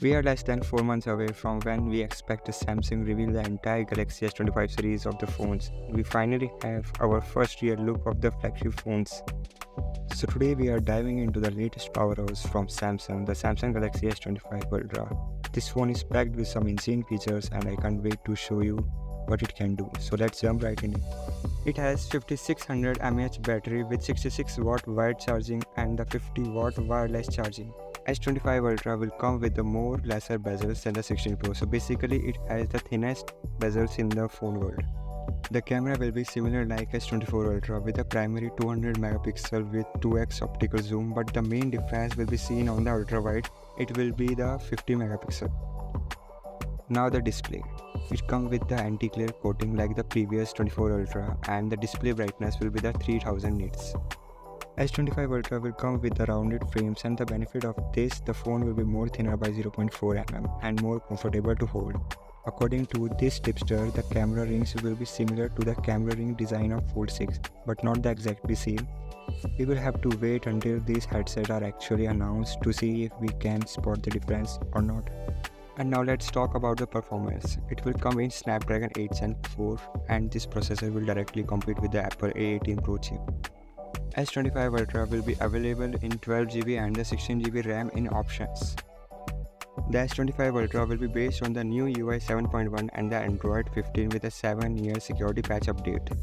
We are less than 4 months away from when we expect Samsung reveal the entire Galaxy S25 series of the phones. We finally have our first real look of the flagship phones. So today we are diving into the latest powerhouse from Samsung, the Samsung Galaxy S25 Ultra. This phone is packed with some insane features and I can't wait to show you what it can do. So let's jump right in. It has 5600 mAh battery with 66 watt wired charging and the 50 watt wireless charging. S25 Ultra will come with the more lesser bezels than the 16 Pro, so basically it has the thinnest bezels in the phone world. The camera will be similar like S24 Ultra with a primary 200 megapixel with 2x optical zoom, but the main difference will be seen on the ultra wide. It will be the 50 megapixel. Now the display. It comes with the anti-glare coating like the previous 24 Ultra and the display brightness will be the 3000 nits. S25 Ultra will come with the rounded frames and the benefit of this, the phone will be more thinner by 0.4 mm and more comfortable to hold. According to this tipster, the camera rings will be similar to the camera ring design of Fold 6, but not the exactly same. We will have to wait until these headsets are actually announced to see if we can spot the difference or not. And now let's talk about the performance. It will come in Snapdragon 8 Gen 4 and this processor will directly compete with the Apple A18 Pro chip. S25 Ultra will be available in 12GB and the 16GB RAM in options. The S25 Ultra will be based on the new UI 7.1 and the Android 15 with a 7-year security patch update.